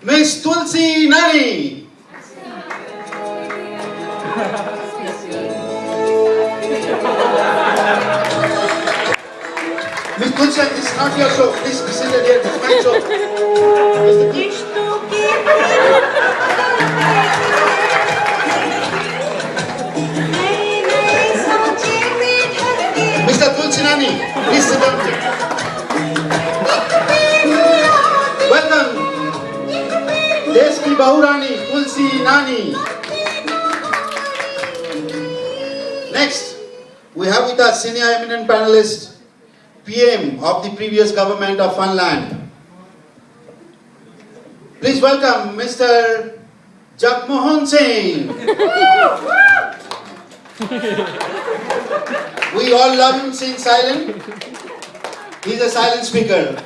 Miss Tulsi Nani. Miss Tulsi, this is not your show. Please be seated here. This is my show. Mr. Tulsi Nani, please sit down. Welcome. Desh ki Bahurani, Tulsi Nani. Next, we have with us senior eminent panelist, PM of the previous government of Funland. Please welcome Mr. Jagmohan Singh. We all love him seeing silent. He's a silent speaker.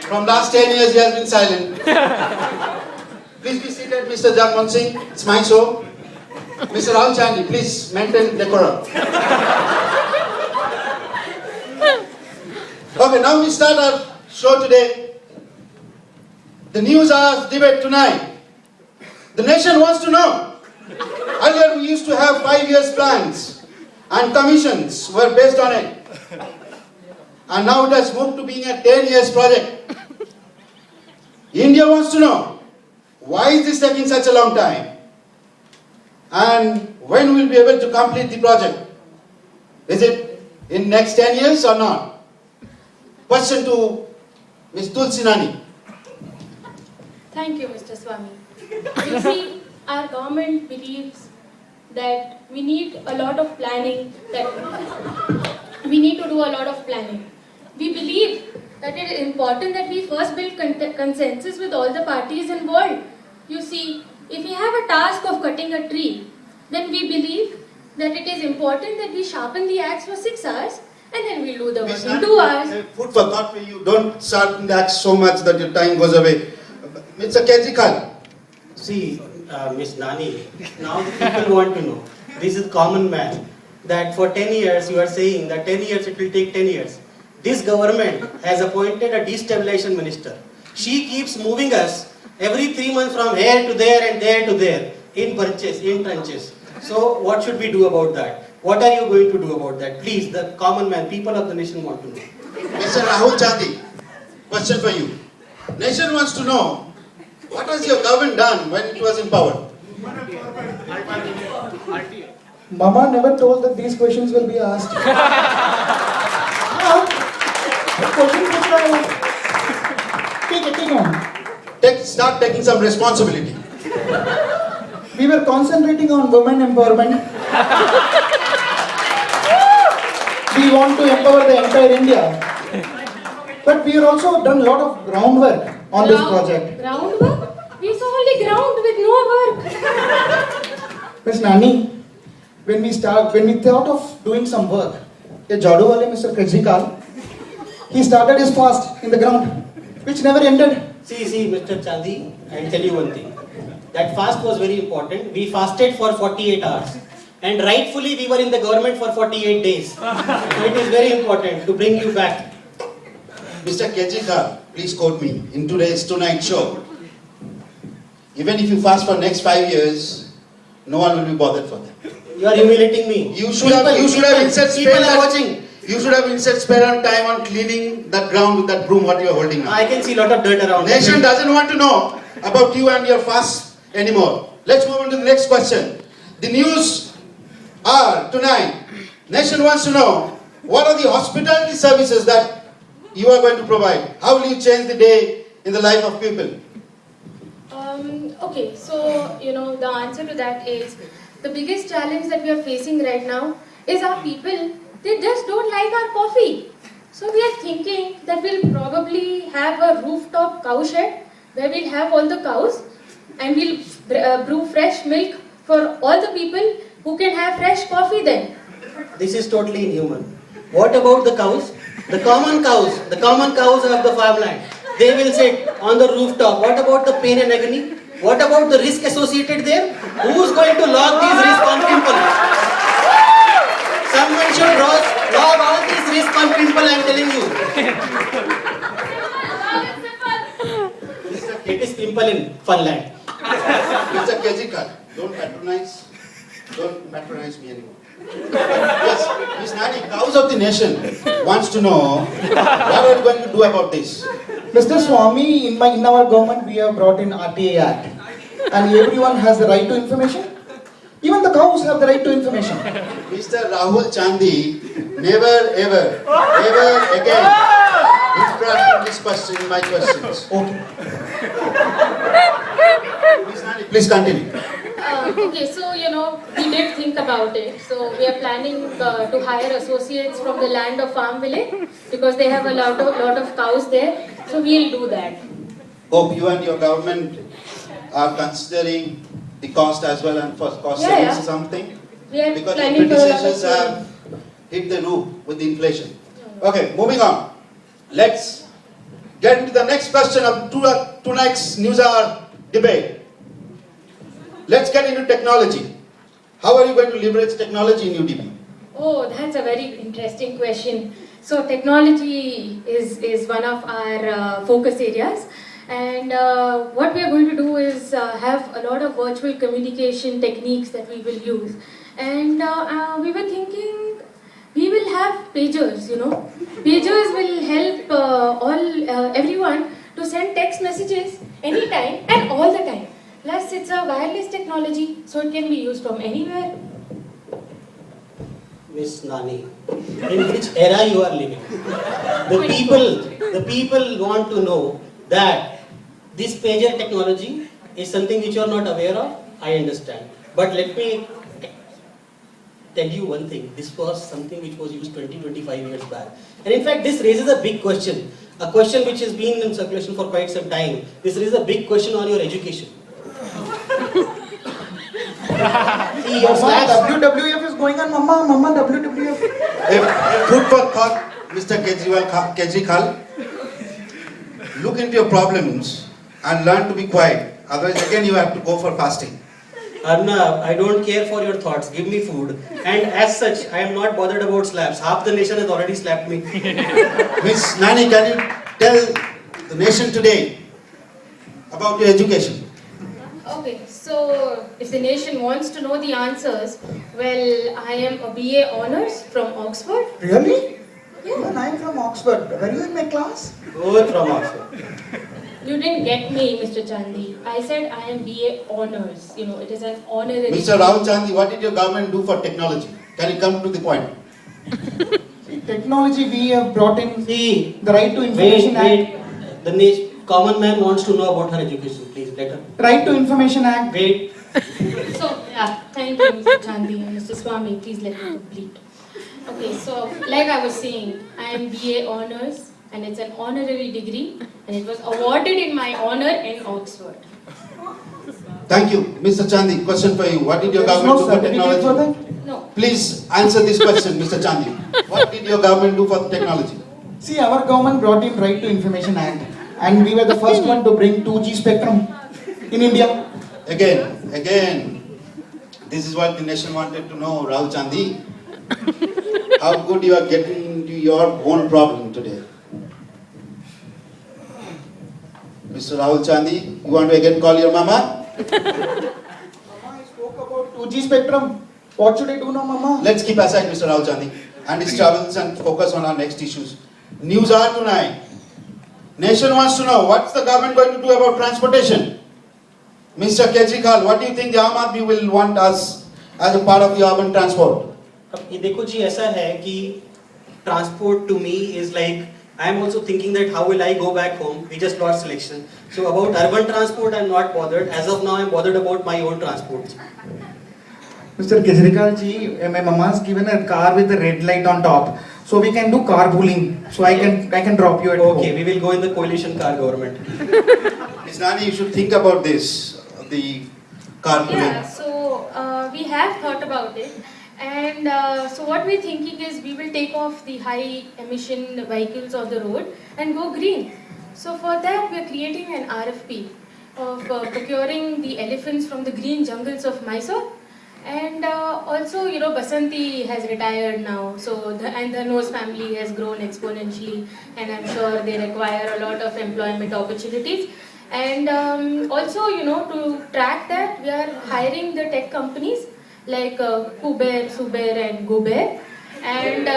From last 10 years he has been silent. Please be seated, Mr. Jagmohan Singh. It's my show. Mr. Rahul Chandy, please maintain decorum. Okay, now we start our show today. The news hour debate tonight. The nation wants to know. Earlier we used to have 5 years plans and commissions were based on it. And now it has moved to being a 10 years project. India wants to know, why is this taking such a long time? And when will we be able to complete the project? Is it in next 10 years or not? Question to Ms. Tulsi Nani. Thank you, Mr. Swami. You see, our government believes that we need a lot of planning, that we need to do a lot of planning. We believe that it is important that we first build consensus with all the parties involved. You see, if we have a task of cutting a tree, then we believe that it is important that we sharpen the axe for 6 hours and then we'll do the work in 2 hours. Food for thought for you. Don't sharpen the axe so much that your time goes away. Mr. Kejikal. See, Miss Nani, now the people want to know. This is common man. That for 10 years, you are saying that 10 years, it will take 10 years. This government has appointed a destabilization minister. She keeps moving us every 3 months from here to there and there to there, in bunches, in trenches. So what should we do about that? What are you going to do about that? Please, the common man, people of the nation want to know. Mr. Rahul Chandy, question for you. Nation wants to know, what has your government done when it was in power? Mama never told that these questions will be asked. Start taking some responsibility. We were concentrating on women empowerment. We want to empower the entire India. But we have also done a lot of groundwork on this project. Groundwork? We saw only ground with no work. Ms. Nani, when we thought of doing some work, a Jadu wale Mr. Kejikal, he started his fast in the ground, which never ended. See, Mr. Chandy, I'll tell you one thing. That fast was very important. We fasted for 48 hours. And rightfully, we were in the government for 48 days. So it is very important to bring you back. Mr. Kejikal, please quote me in tonight show. Even if you fast for next 5 years, no one will be bothered for that. You are humiliating me. You should have instead spent on time on cleaning that ground with that broom what you are holding now. I can see a lot of dirt around. Nation doesn't want to know about you and your fast anymore. Let's move on to the next question. The news are tonight. Nation wants to know, what are the hospitality services that you are going to provide? How will you change the day in the life of people? Okay, so, the answer to that is, the biggest challenge that we are facing right now is our people, they just don't like our coffee. So we are thinking that we'll probably have a rooftop cow shed where we'll have all the cows and we'll brew fresh milk for all the people who can have fresh coffee then. This is totally inhuman. What about the cows? The common cows of the farmland. They will sit on the rooftop. What about the pain and agony? What about the risk associated there? Who's going to log these risks on people? Someone should log all these risks on people, I'm telling you. Mr. It is pimple in Funland. Mr. Kejikal, don't patronize me anymore. Yes, Miss Nani, cows of the nation wants to know what are you going to do about this? Mr. Swami, in our government we have brought in RTA Act, and everyone has the right to information. Even the cows have the right to information. Mr. Rahul Chandi, never ever again interrupt in this question, my questions. Okay. Miss Nani, please continue. Okay, so we did think about it. So we are planning to hire associates from the land of Farm Village because they have a lot of cows there. So we'll do that. Hope you and your government are considering the cost as well and for cost Yeah, savings yeah. or something. We are Because the planning for a lot of British have hit the roof with the inflation. Okay, moving on. Let's get into the next question of tonight's news hour debate. Let's get into technology. How are you going to leverage technology in UDP? Oh, that's a very interesting question. So technology is one of our focus areas, and what we are going to do is have a lot of virtual communication techniques that we will use. And we were thinking we will have pagers. Pagers will help everyone to send text messages anytime and all the time. Plus, it's a wireless technology, so it can be used from anywhere. Miss Nani, in which era you are living? The people want to know that this pager technology is something which you are not aware of. I understand, but let me tell you one thing. This was something which was used 20-25 years back, and in fact, this raises a big question. A question which has been in circulation for quite some time. This raises a big question on your education. See, your Mama, slacks. WWF is going on, Mama, WWF. Food for thought, Mr. Kejriwal. Look into your problems and learn to be quiet. Otherwise, again, you have to go for fasting. Arnab, I don't care for your thoughts. Give me food. And as such, I am not bothered about slaps. Half the nation has already slapped me. Miss Nani, can you tell the nation today about your education? Okay, so if the nation wants to know the answers, well, I am a BA Honours from Oxford. Really? Yeah. When I'm from Oxford, were you in my class? Go from Oxford. You didn't get me, Mr. Chandi. I said I am BA Honours. It is an honorary. Mr. Rahul Chandi, what did your government do for technology? Can you come to the point? See, technology we have brought in See, the Right to Information Act. The common man wants to know about her education. Please, let her. Right to Information Act. Wait. So, yeah, thank you, Mr. Chandi and Mr. Swami. Please let me complete. Okay, so like I was saying, I am BA Honours and it's an honorary degree and it was awarded in my honor in Oxford. Thank you. Mr. Chandi, question for you. What did your There is government no do for certificate for technology? that. No. Please answer this question, Mr. Chandi. What did your government do for technology? See, our government brought in Right to Information Act, and we were the first one to bring 2G spectrum in India. Again, this is what the nation wanted to know, Rahul Chandi. How good you are getting into your own problem today. Mr. Rahul Chandi, you want to again call your mama? Mama, I spoke about 2G spectrum. What should I do now, Mama? Let's keep aside Mr. Rahul Chandi and his travels and focus on our next issues. News are tonight. Nation wants to know what's the government going to do about transportation. Mr. Kejriwal, what do you think the Aam Aadmi will want us as a part of the urban transport? अब ये देखो जी ऐसा है कि transport to me is like I am also thinking that how will I go back home? We just lost election. So about urban transport I am not bothered. As of now I am bothered about my own transport. Mr. Kejriwal ji, my mama has given a car with a red light on top, so we can do carpooling. So I can drop you at Okay, home. we will go in the coalition car government. Ms. Nani, you should think about this, the carpooling. Yeah, so we have thought about it. And so what we're thinking is we will take off the high emission vehicles on the road and go green. So for that we're creating an RFP of procuring the elephants from the green jungles of Mysore. And also, Basanti has retired now, so the Dhanoj family has grown exponentially, and I'm sure they require a lot of employment opportunities. And also, to track that, we are hiring the tech companies like Kuber, Suber, and Gober, and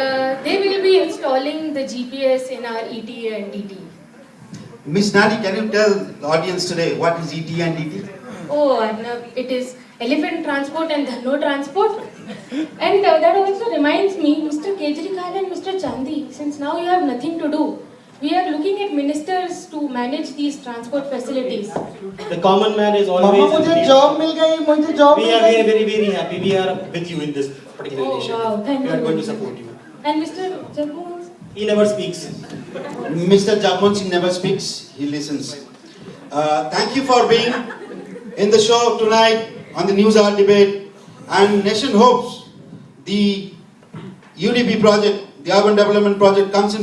they will be installing the GPS in our ETA and DT. Miss Nani, can you tell the audience today what is ET and DT? Oh, and it is elephant transport and Dhanno transport. And that also reminds me, Mr. Kejriwal and Mr. Chandi, since now you have nothing to do, we are looking at ministers to manage these transport facilities. The common man is Mama, always. मुझे job मिल गई, मुझे job We mill are very, गई. very, very happy. We are with you in this particular Oh, initiative. wow, thank We are you. going to support you. And Mr. Jagmohan? He never speaks. Mr. Jagmohan Singh never speaks, he listens. Thank you for being in the show tonight on the News Hour debate. And Nation hopes the UDP project, the Urban Development Project, comes in